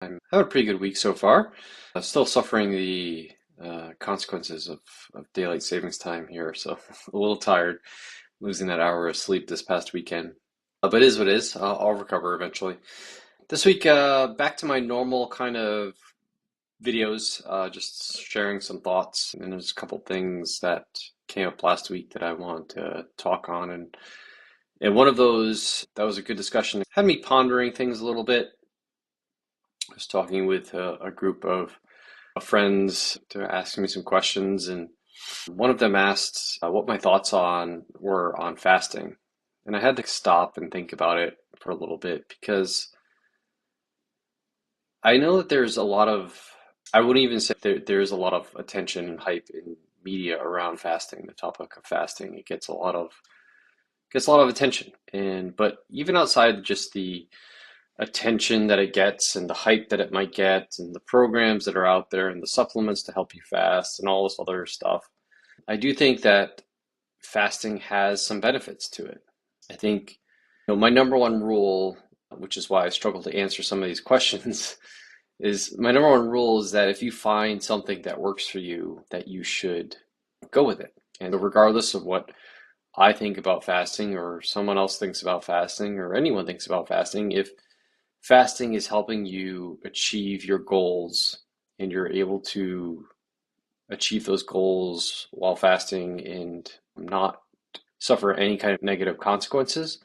I'm having a pretty good week so far. Still suffering the consequences of daylight savings time here, so a little tired, losing that hour of sleep this past weekend. But it is what it is. I'll recover eventually. This week, back to my normal kind of videos, just sharing some thoughts. And there's a couple things that came up last week that I want to talk on. And one of those, that was a good discussion, had me pondering things a little bit. I was talking with a group of friends to ask me some questions, and one of them asked what my thoughts were on fasting. And I had to stop and think about it for a little bit because I know that there's a lot of, I wouldn't even say there's a lot of attention and hype in media around fasting, the topic of fasting. It gets a lot of attention. And but even outside just the attention that it gets and the hype that it might get and the programs that are out there and the supplements to help you fast and all this other stuff, I do think that fasting has some benefits to it. I think, my number one rule, which is why I struggle to answer some of these questions, is my number one rule is that if you find something that works for you, that you should go with it. And regardless of what I think about fasting or someone else thinks about fasting or anyone thinks about fasting, if fasting is helping you achieve your goals and you're able to achieve those goals while fasting and not suffer any kind of negative consequences,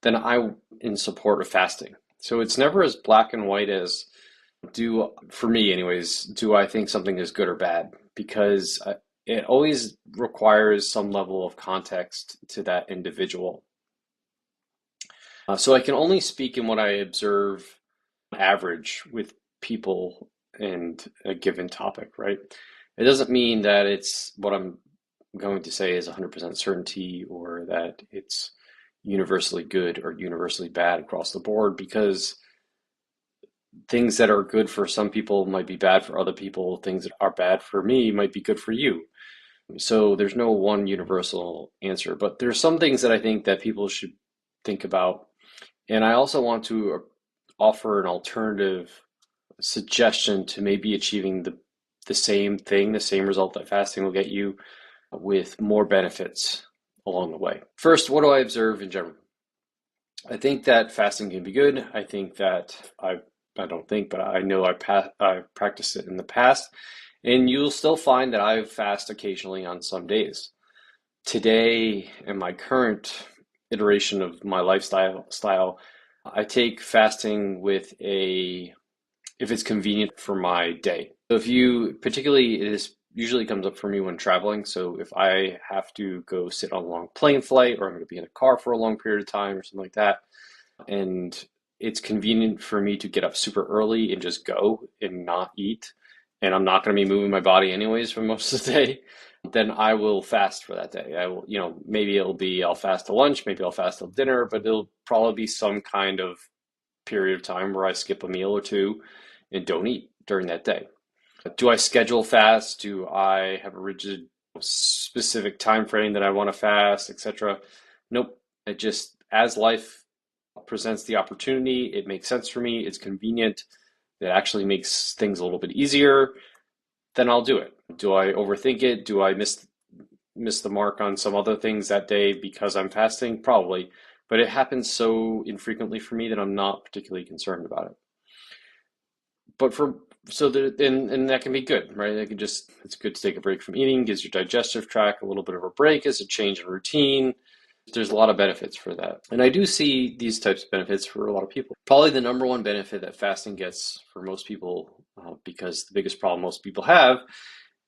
then I'm in support of fasting. So it's never as black and white as for me anyways, do I think something is good or bad? Because it always requires some level of context to that individual. So I can only speak in what I observe on average with people and a given topic, right? It doesn't mean that it's what I'm going to say is 100% certainty or that it's universally good or universally bad across the board, because things that are good for some people might be bad for other people. Things that are bad for me might be good for you. So there's no one universal answer, but there's some things that I think that people should think about. And I also want to offer an alternative suggestion to maybe achieving the same thing, the same result that fasting will get you, with more benefits along the way. First, what do I observe in general? I think that fasting can be good. I think that I don't think, but I know I've practiced it in the past, and you'll still find that I fast occasionally on some days. Today, in my current iteration of my lifestyle, I take fasting if it's convenient for my day. So particularly, usually comes up for me when traveling. So if I have to go sit on a long plane flight, or I'm going to be in a car for a long period of time or something like that, and it's convenient for me to get up super early and just go and not eat, and I'm not going to be moving my body anyways for most of the day, then I will fast for that day. I will, maybe I'll fast to lunch, maybe I'll fast till dinner, but it'll probably be some kind of period of time where I skip a meal or two and don't eat during that day. Do I schedule fast? Do I have a rigid specific time frame that I want to fast, etc.? Nope. It just, as life presents the opportunity, it makes sense for me, it's convenient, it actually makes things a little bit easier, then I'll do it. Do I overthink it? Do I miss the mark on some other things that day because I'm fasting? Probably, but it happens so infrequently for me that I'm not particularly concerned about it. But and that can be good, right? It's good to take a break from eating, gives your digestive tract a little bit of a break, as a change in routine. There's a lot of benefits for that. And I do see these types of benefits for a lot of people. Probably the number one benefit that fasting gets for most people, because the biggest problem most people have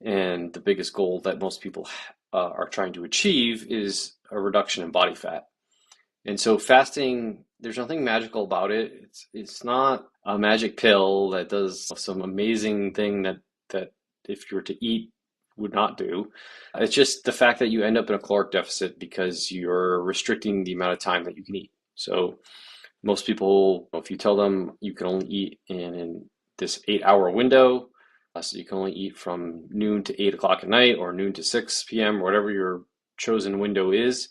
and the biggest goal that most people are trying to achieve is a reduction in body fat. And so fasting, there's nothing magical about it. It's not a magic pill that does some amazing thing that if you were to eat would not do. It's just the fact that you end up in a caloric deficit because you're restricting the amount of time that you can eat. So most people, if you tell them you can only eat in this 8-hour window, so you can only eat from noon to 8 o'clock at night, or noon to 6 p.m., or whatever your chosen window is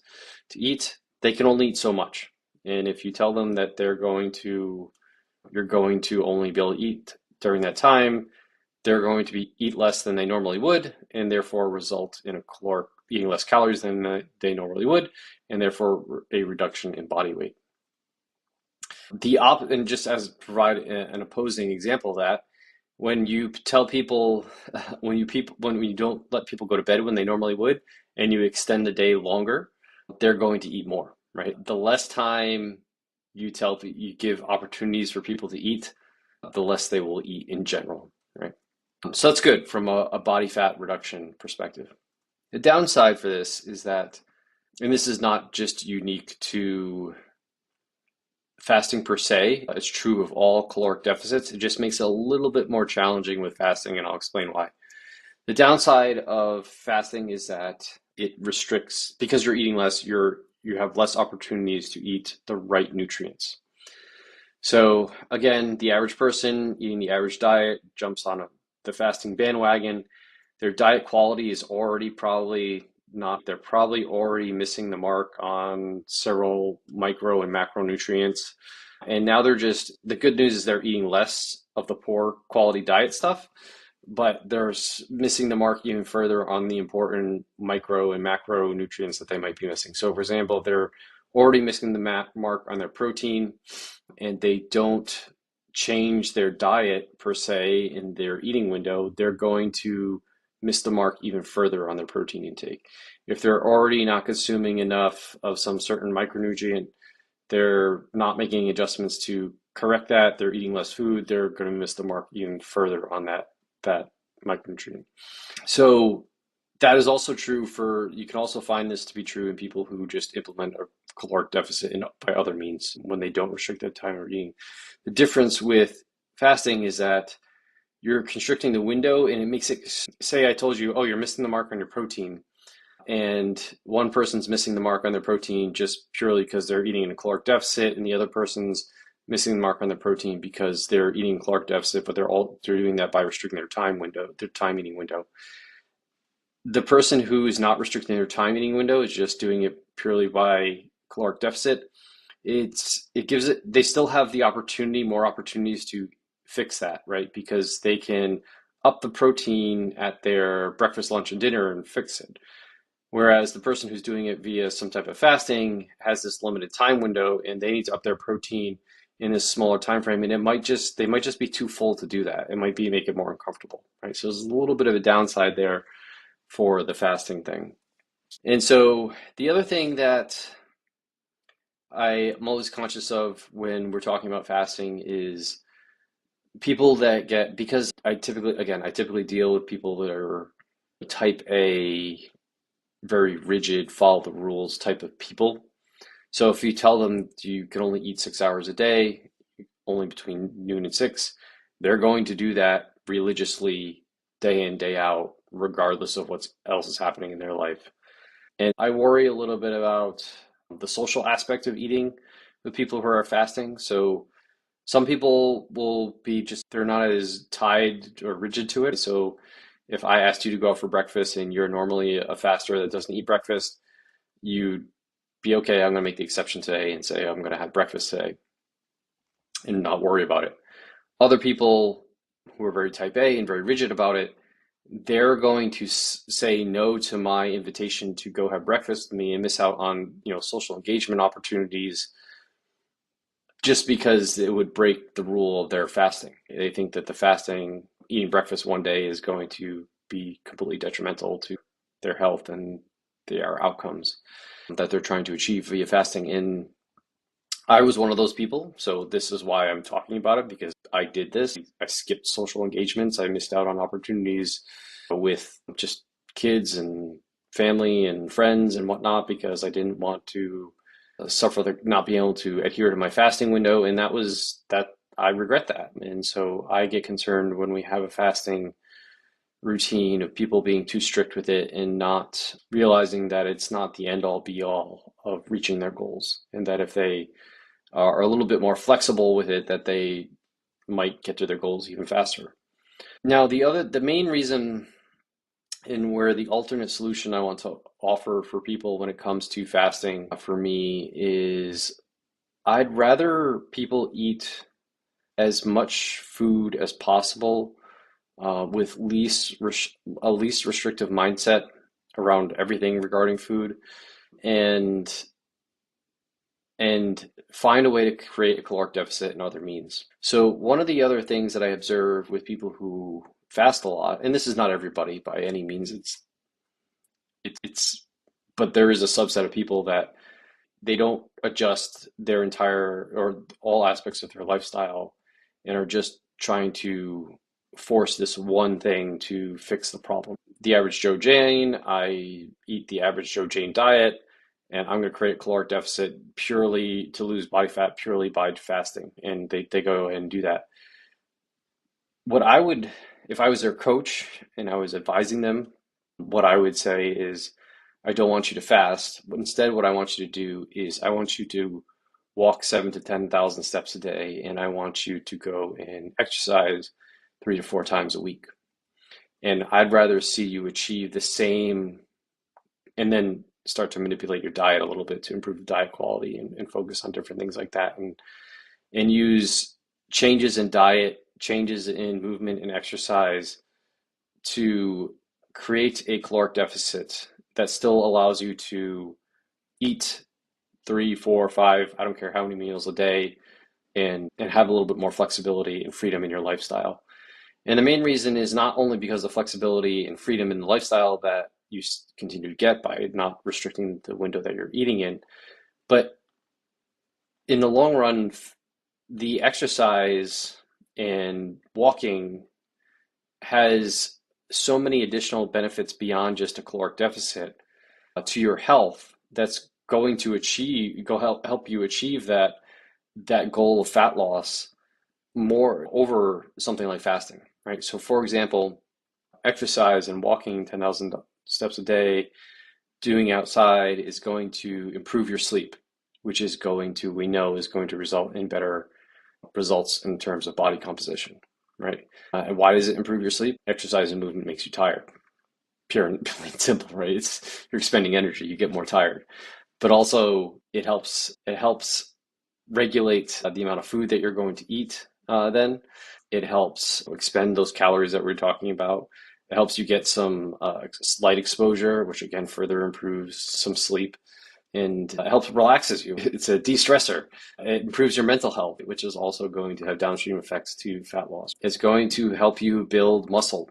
to eat, they can only eat so much. And if you tell them that they're going to You're going to only be able to eat during that time. They're going to eat less than they normally would, and therefore result in a caloric eating less calories than they normally would, and therefore a reduction in body weight. And just as provide an opposing example of that, when you tell people when you don't let people go to bed when they normally would, and you extend the day longer, they're going to eat more, right? The less time you give opportunities for people to eat, the less they will eat in general, right? So that's good from a body fat reduction perspective. The downside for this is that, and this is not just unique to fasting per se, it's true of all caloric deficits. It just makes it a little bit more challenging with fasting, and I'll explain why. The downside of fasting is that it restricts, because you're eating less, you have less opportunities to eat the right nutrients. So again, the average person eating the average diet jumps on the fasting bandwagon. Their diet quality is already probably not, they're probably already missing the mark on several micro and macronutrients. And now the good news is they're eating less of the poor quality diet stuff, but they're missing the mark even further on the important micro and macronutrients that they might be missing. So, for example, they're already missing the mark on their protein, and they don't change their diet per se in their eating window, they're going to miss the mark even further on their protein intake. If they're already not consuming enough of some certain micronutrient, they're not making adjustments to correct that, they're eating less food, they're going to miss the mark even further on that micronutrient. So that is also true you can also find this to be true in people who just implement a caloric deficit by other means when they don't restrict their time of eating. The difference with fasting is that you're constricting the window, and it makes it, say I told you, oh, you're missing the mark on your protein, and one person's missing the mark on their protein just purely because they're eating in a caloric deficit, and the other person's missing the mark on their protein because they're eating a caloric deficit, but they're doing that by restricting their time eating window. The person who is not restricting their time eating window is just doing it purely by caloric deficit. They still have the more opportunities to fix that, right? Because they can up the protein at their breakfast, lunch, and dinner and fix it. Whereas the person who's doing it via some type of fasting has this limited time window, and they need to up their protein in a smaller time frame, and they might just be too full to do that. It might make it more uncomfortable, right? So there's a little bit of a downside there for the fasting thing. And so the other thing that I'm always conscious of when we're talking about fasting is people that because I typically deal with people that are type A, very rigid, follow the rules type of people. So if you tell them you can only eat 6 hours a day, only between noon and 6, they're going to do that religiously day in, day out, regardless of what else is happening in their life. And I worry a little bit about the social aspect of eating with people who are fasting. So some people will be they're not as tied or rigid to it. So if I asked you to go out for breakfast and you're normally a faster that doesn't eat breakfast, you'd be okay. I'm going to make the exception today and say I'm going to have breakfast today and not worry about it. Other people who are very type A and very rigid about it, they're going to say no to my invitation to go have breakfast with me and miss out on, social engagement opportunities just because it would break the rule of their fasting. They think that eating breakfast one day is going to be completely detrimental to their health and their outcomes that they're trying to achieve via fasting. And I was one of those people, so this is why I'm talking about it, because I did this. I skipped social engagements. I missed out on opportunities with just kids and family and friends and whatnot because I didn't want to suffer not being able to adhere to my fasting window. And I regret that. And so I get concerned when we have a fasting routine of people being too strict with it and not realizing that it's not the end all be all of reaching their goals, and that if they are a little bit more flexible with it, that they might get to their goals even faster. Now, the main reason and where the alternate solution I want to offer for people when it comes to fasting for me is I'd rather people eat as much food as possible with a least restrictive mindset around everything regarding food, and and find a way to create a caloric deficit in other means. So one of the other things that I observe with people who fast a lot, and this is not everybody by any means, it's but there is a subset of people that they don't adjust their entire or all aspects of their lifestyle and are just trying to force this one thing to fix the problem. The average Joe Jane, I eat the average Joe Jane diet, and I'm going to create a caloric deficit purely to lose body fat purely by fasting. And they go ahead and do that. What I would, if I was their coach and I was advising them, what I would say is, I don't want you to fast, but instead, what I want you to do is I want you to walk 7 to 10,000 steps a day, and I want you to go and exercise 3 to 4 times a week. And I'd rather see you achieve the same, and then start to manipulate your diet a little bit to improve the diet quality and focus on different things like that, and use changes in diet, changes in movement and exercise to create a caloric deficit that still allows you to eat 3, 4, 5, I don't care how many meals a day, and have a little bit more flexibility and freedom in your lifestyle. And the main reason is not only because of the flexibility and freedom in the lifestyle that you continue to get by not restricting the window that you're eating in, but in the long run, the exercise and walking has so many additional benefits beyond just a caloric deficit to your health that's going to help you achieve that goal of fat loss more over something like fasting, right? So for example, exercise and walking 10,000 steps a day, doing outside is going to improve your sleep, which is we know is going to result in better results in terms of body composition, right? And why does it improve your sleep? Exercise and movement makes you tired. Pure and plain simple, right? You're expending energy, you get more tired. But also it helps regulate the amount of food that you're going to eat then. It helps expend those calories that we're talking about. It helps you get some light exposure, which again further improves some sleep, and helps relaxes you. It's a de-stressor. It improves your mental health, which is also going to have downstream effects to fat loss. It's going to help you build muscle,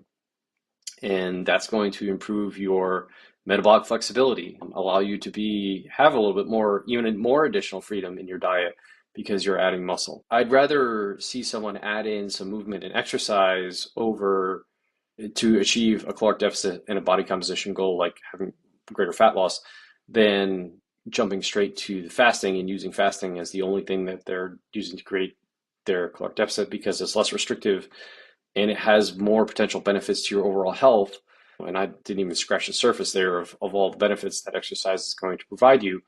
and that's going to improve your metabolic flexibility, allow you to have a little bit more, even more additional freedom in your diet because you're adding muscle. I'd rather see someone add in some movement and exercise over to achieve a caloric deficit and a body composition goal like having greater fat loss than jumping straight to the fasting and using fasting as the only thing that they're using to create their caloric deficit, because it's less restrictive and it has more potential benefits to your overall health. And I didn't even scratch the surface there of all the benefits that exercise is going to provide you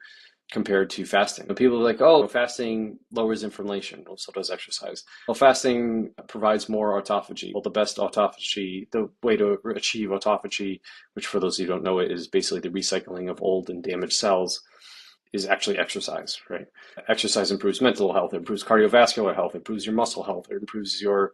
compared to fasting. And people are like, oh, fasting lowers inflammation. Well, so does exercise. Well, fasting provides more autophagy. Well, the way to achieve autophagy, which for those who don't know it, is basically the recycling of old and damaged cells, is actually exercise, right? Exercise improves mental health, it improves cardiovascular health, it improves your muscle health, it improves your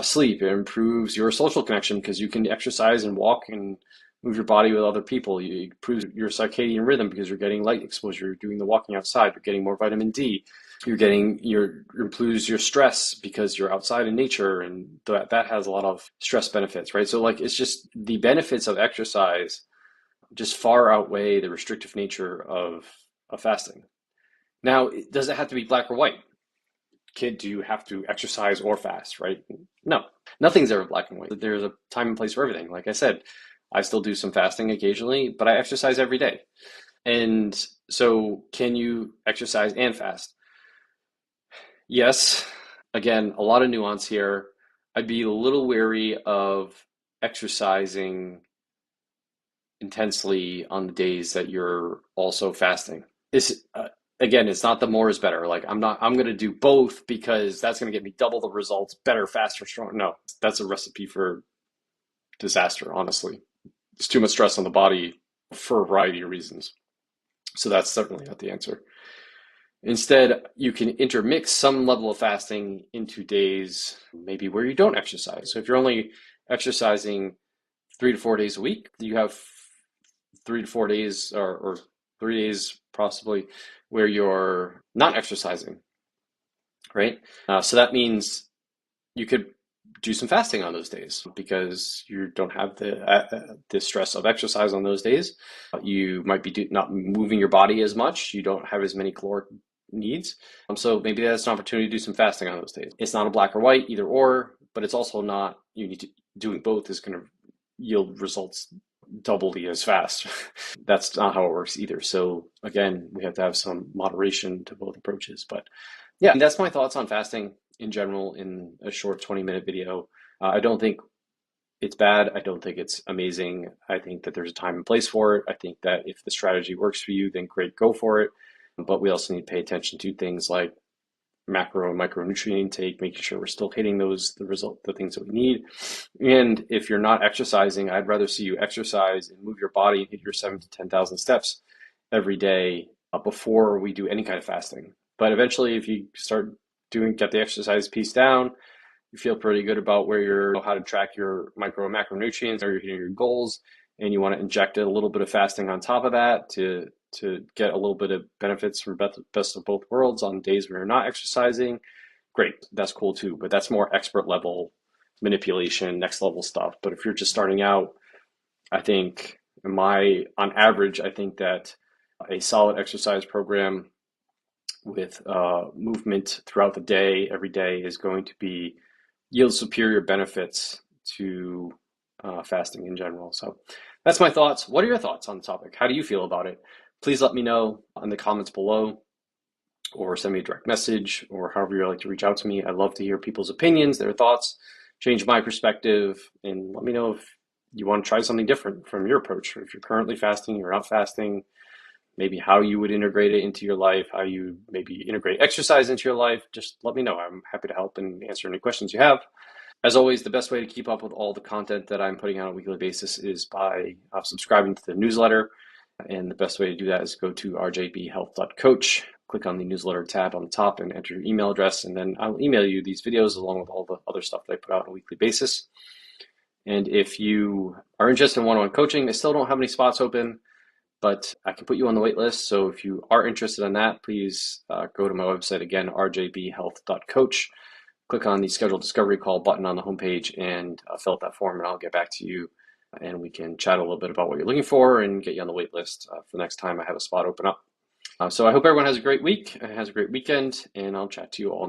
sleep, it improves your social connection because you can exercise and walk and move your body with other people. It improves your circadian rhythm because you're getting light exposure, you're doing the walking outside, you're getting more vitamin D, improves your stress because you're outside in nature, and that has a lot of stress benefits, right? So like it's just the benefits of exercise just far outweigh the restrictive nature of fasting. Now, does it have to be black or white? Kid, do you have to exercise or fast, right? No, nothing's ever black and white. There's a time and place for everything. Like I said, I still do some fasting occasionally, but I exercise every day. And so, can you exercise and fast? Yes. Again, a lot of nuance here. I'd be a little wary of exercising intensely on the days that you're also fasting. Again, it's not the more is better. Like I'm going to do both because that's going to get me double the results, better, faster, stronger. No, that's a recipe for disaster, honestly. It's too much stress on the body for a variety of reasons. So that's certainly not the answer. Instead, you can intermix some level of fasting into days maybe where you don't exercise. So if you're only exercising 3 to 4 days a week, you have 3 to 4 days or 3 days possibly where you're not exercising, right? So that means you could do some fasting on those days because you don't have the stress of exercise on those days. You might be not moving your body as much. You don't have as many caloric needs. So maybe that's an opportunity to do some fasting on those days. It's not a black or white, either or, but it's also not, you need to, doing both is going to yield results doubly as fast. That's not how it works either. So again, we have to have some moderation to both approaches. But yeah, that's my thoughts on fasting in general in a short 20-minute video. I don't think it's bad. I don't think it's amazing. I think that there's a time and place for it. I think that if the strategy works for you, then great, go for it. But we also need to pay attention to things like macro and micronutrient intake, making sure we're still hitting the things that we need. And if you're not exercising, I'd rather see you exercise and move your body and hit your 7,000 to 10,000 steps every day before we do any kind of fasting. But eventually, if you start get the exercise piece down, you feel pretty good about how to track your micro and macronutrients, or you're hitting your goals, and you want to inject a little bit of fasting on top of that to get a little bit of benefits from best of both worlds on days where you're not exercising, great, that's cool too. But that's more expert level manipulation, next level stuff. But if you're just starting out, I think on average, I think that a solid exercise program with movement throughout the day, every day, is going to yield superior benefits to fasting in general. So that's my thoughts. What are your thoughts on the topic? How do you feel about it? Please let me know in the comments below, or send me a direct message, or however you like to reach out to me. I love to hear people's opinions, their thoughts, change my perspective, and let me know if you want to try something different from your approach, or if you're currently fasting, you're not fasting, maybe how you would integrate it into your life, how you maybe integrate exercise into your life. Just let me know. I'm happy to help and answer any questions you have. As always, the best way to keep up with all the content that I'm putting out on a weekly basis is by subscribing to the newsletter. And the best way to do that is go to rjbhealth.coach, click on the newsletter tab on the top and enter your email address. And then I'll email you these videos along with all the other stuff that I put out on a weekly basis. And if you are interested in one-on-one coaching, I still don't have any spots open, but I can put you on the wait list. So if you are interested in that, please go to my website again, rjbhealth.coach. Click on the schedule discovery call button on the homepage and fill out that form, and I'll get back to you, and we can chat a little bit about what you're looking for and get you on the wait list for the next time I have a spot open up. So I hope everyone has a great week and has a great weekend, and I'll chat to you all